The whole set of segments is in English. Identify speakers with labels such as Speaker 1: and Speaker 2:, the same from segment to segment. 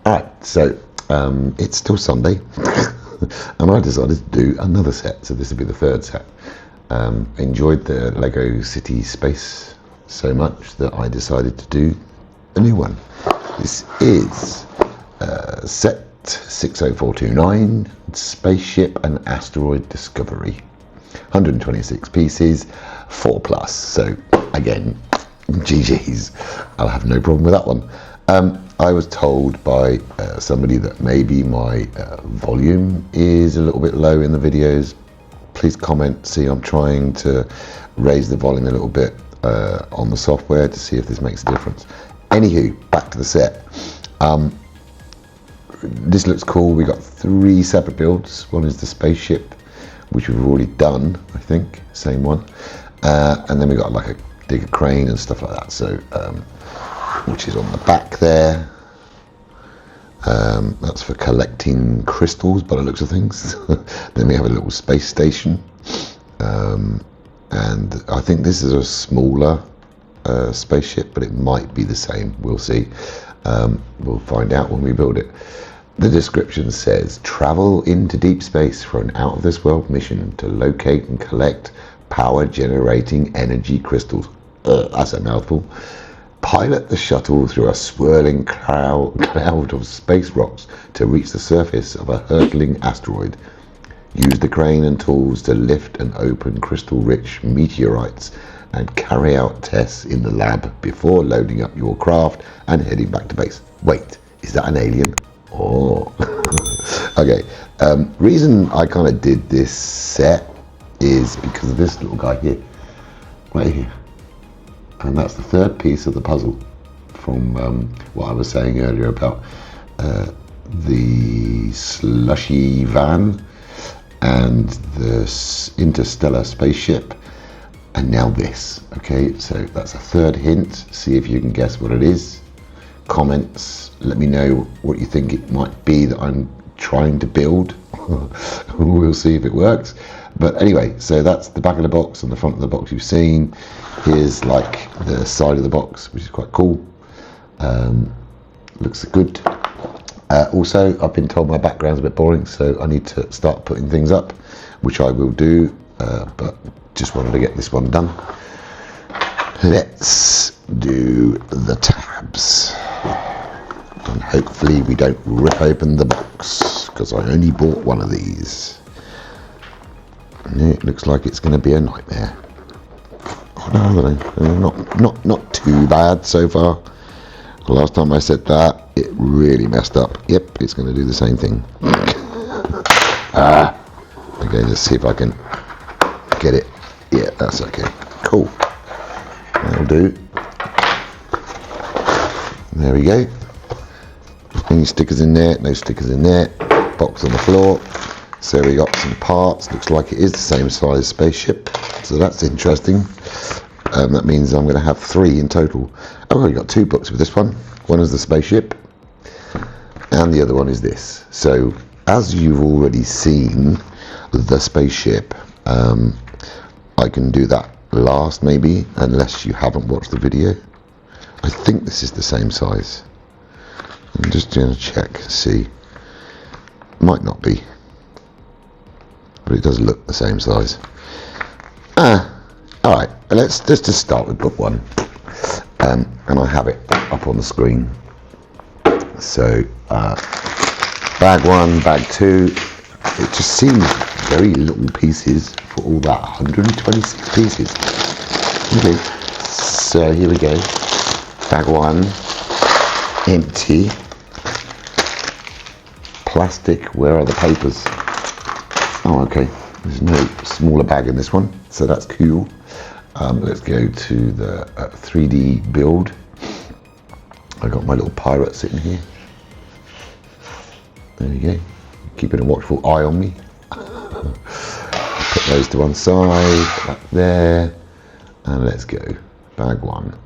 Speaker 1: Alright, so it's still Sunday, and I decided to do another set, so this will be the third set. Enjoyed the Lego City Space so much that I decided to do a new one. This is set 60429, Spaceship and Asteroid Discovery. 126 pieces, 4+. So again, GG's, I'll have no problem with that one. I was told by somebody that maybe my volume is a little bit low in the videos. Please comment. See, I'm trying to raise the volume a little bit on the software to see if this makes a difference. Anywho, back to the set. This looks cool. We got 3 separate builds. One is the spaceship, which we've already done, I think, same one. And then we got like a digger crane and stuff like that. So, which is on the back there. That's for collecting crystals by the looks of things. Then we have a little space station, and I think this is a smaller spaceship, but it might be the same. We'll see. We'll find out when we build it. The description says, travel into deep space for an out-of-this-world mission to locate and collect power-generating energy crystals. That's a mouthful. Pilot the shuttle through a swirling cloud of space rocks to reach the surface of a hurtling asteroid. Use the crane and tools to lift and open crystal-rich meteorites and carry out tests in the lab before loading up your craft and heading back to base. Wait, is that an alien? Oh. Okay. Reason I kind of did this set is because of this little guy here, right here. And that's the third piece of the puzzle from what I was saying earlier about the slushy van and the interstellar spaceship, and now this. Okay, so that's a third hint. See if you can guess what it is. Comments, let me know what you think it might be that I'm trying to build. We'll see if it works. But anyway, so that's the back of the box and the front of the box you've seen. Here's like the side of the box, which is quite cool. Looks good. Also, I've been told my background's a bit boring, so I need to start putting things up, which I will do, but just wanted to get this one done. Let's do the tabs. And hopefully we don't rip open the box, because I only bought one of these. It looks like it's going to be a nightmare. Oh, no, not too bad so far. The last time I said that, it really messed up. Yep, it's going to do the same thing. Okay, let's see if I can get it. Yeah, that's okay. Cool. That'll do. There we go. Any stickers in there? No stickers in there. Box on the floor. So we got some parts. Looks like it is the same size spaceship. So that's interesting. That means I'm going to have 3 in total. I've already got 2 books with this one. One is the spaceship, and the other one is this. So as you've already seen the spaceship, I can do that last maybe, unless you haven't watched the video. I think this is the same size. I'm just going to check, see. Might not be, but it does look the same size. Alright, let's just start with book 1, and I have it up on the screen. So bag 1, bag 2, it just seems very little pieces for all that 126 pieces. Okay, so here we go. Bag 1, empty. Plastic, where are the papers? Oh, okay, there's no smaller bag in this one, so that's cool. Let's go to the 3D build. I got my little pirate sitting here. There we go, keeping a watchful eye on me. Put those to one side, up there, and let's go. Bag 1.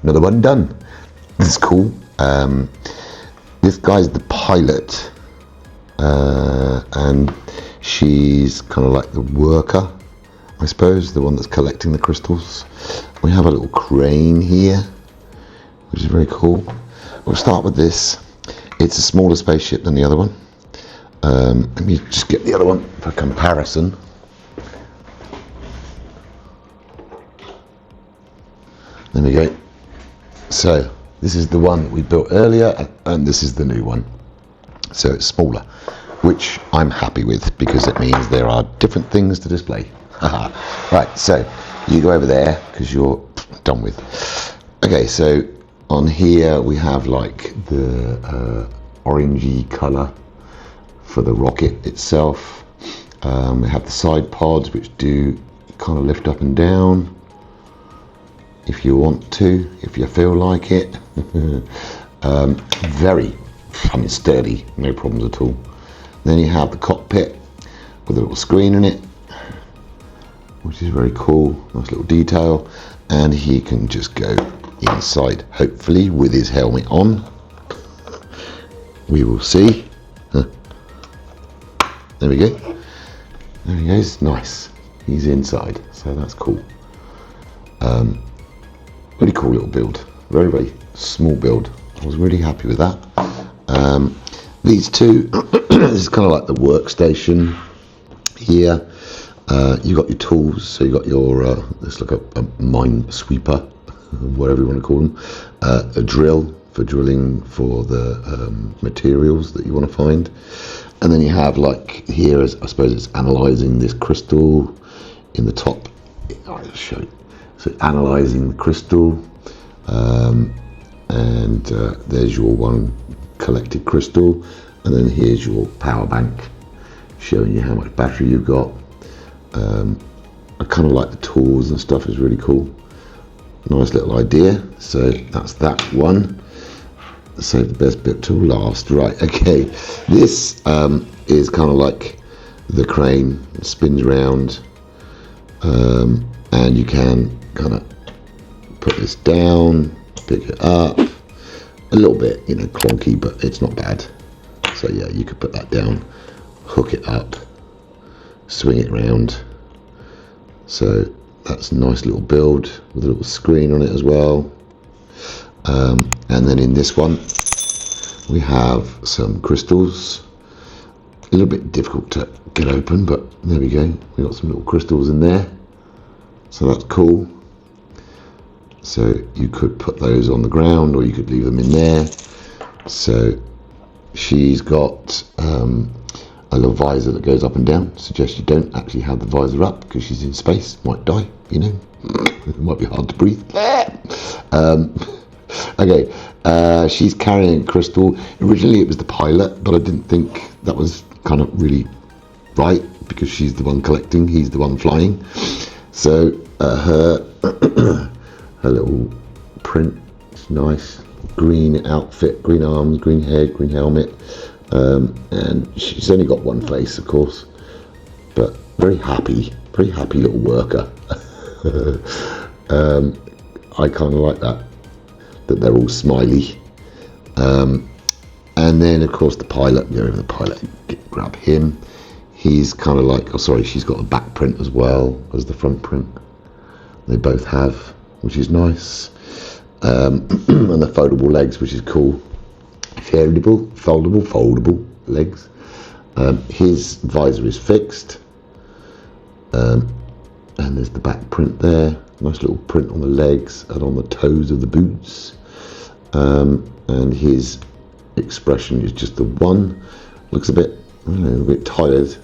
Speaker 1: another one done. This is cool. This guy's the pilot, and she's kind of like the worker, I suppose, the one that's collecting the crystals. We have a little crane here, which is very cool. We'll start with this. It's a smaller spaceship than the other one. Let me just get the other one for comparison. There we go. So this is the one that we built earlier, and this is the new one. So it's smaller, which I'm happy with because it means there are different things to display. Right, so you go over there because you're done with. Okay, so on here we have like the orangey colour for the rocket itself. We have the side pods, which do kind of lift up and down if you want to, if you feel like it. Very, sturdy, no problems at all. Then you have the cockpit with a little screen in it, which is very cool, nice little detail. And he can just go inside, hopefully, with his helmet on. We will see. There we go. There he goes. Nice. He's inside, so that's cool. Really cool little build. Very, very small build. I was really happy with that. These two, this is kind of like the workstation here. You got your tools, so you got your this like a mine sweeper, whatever you want to call them, a drill for drilling for the materials that you want to find, and then you have like here, I suppose it's analysing this crystal in the top. I'll just show you. So analysing the crystal, and there's your one collected crystal, and then here's your power bank showing you how much battery you've got. I kind of like the tools and stuff, is really cool. Nice little idea. So that's that one. Save the best bit till last. Right, okay. This is kind of like the crane. It spins around, and you can kind of put this down, pick it up. A little bit, clunky, but it's not bad. So yeah, you could put that down, hook it up, swing it around. So that's a nice little build with a little screen on it as well. And then in this one we have some crystals. A little bit difficult to get open, but there we go. We got some little crystals in there, so that's cool. So you could put those on the ground, or you could leave them in there. So she's got a little visor that goes up and down. Suggest you don't actually have the visor up because she's in space, might die, it might be hard to breathe. Okay, she's carrying a crystal. Originally it was the pilot, but I didn't think that was kind of really right because she's the one collecting, he's the one flying. So her her little print, it's nice. Green outfit, green arms, green head, green helmet. And she's only got one face, of course, but very happy little worker. I kind of like that they're all smiley. And then of course the pilot, go over the pilot, grab him. He's kind of like, she's got a back print as well as the front print. They both have, which is nice. And the foldable legs, which is cool. Foldable legs. His visor is fixed, and there's the back print there. Nice little print on the legs and on the toes of the boots. And his expression is just the one. Looks a bit tired.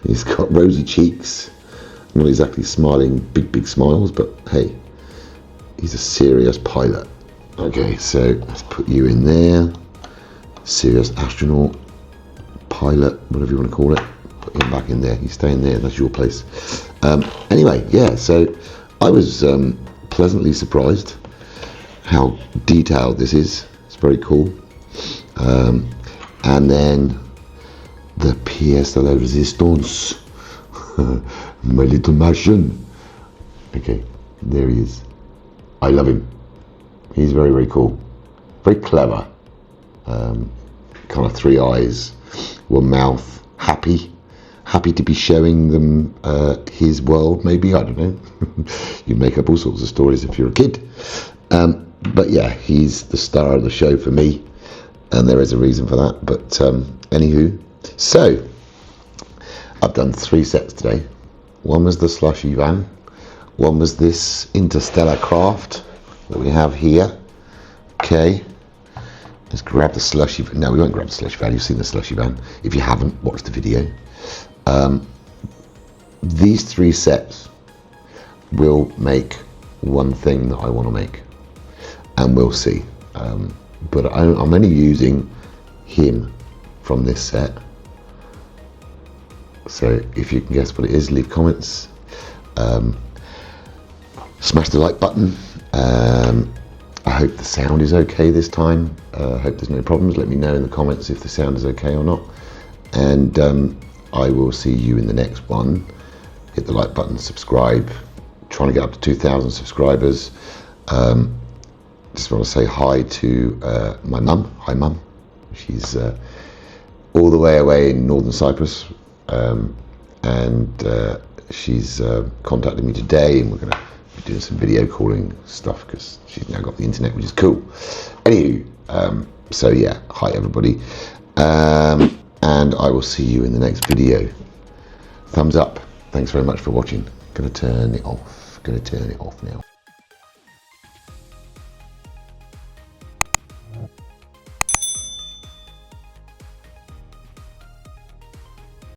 Speaker 1: He's got rosy cheeks. Not exactly smiling big smiles, but hey, he's a serious pilot. Okay, so let's put you in there. Serious astronaut, pilot, whatever you want to call it. Put him back in there. He's staying there. That's your place. Anyway, yeah. So I was pleasantly surprised how detailed this is. It's very cool. And then the pièce de la résistance, my little Martian. Okay, there he is. I love him. He's very, very cool. Very clever. Kind of 3 eyes, 1 mouth, happy to be showing them his world, maybe, I don't know. You make up all sorts of stories if you're a kid. But yeah, he's the star of the show for me, and there is a reason for that. But anywho, so I've done 3 sets today. One was the slushy van, one was this interstellar craft that we have here. Okay, let's grab the slushy van. No, we won't grab the slushy van. You've seen the slushy van. If you haven't, watch the video. These 3 sets will make one thing that I want to make, and we'll see. But I'm only using him from this set. So if you can guess what it is, leave comments. Smash the like button. I hope the sound is okay this time. I hope there's no problems. Let me know in the comments if the sound is okay or not. And I will see you in the next one. Hit the like button, subscribe. Trying to get up to 2,000 subscribers. Just want to say hi to my mum. Hi mum. She's all the way away in northern Cyprus. And she's contacted me today, and we're going to be doing some video calling stuff because she's now got the internet, which is cool. Anywho, so yeah, hi everybody, and I will see you in the next video. Thumbs up. Thanks very much for watching. Gonna turn it off now.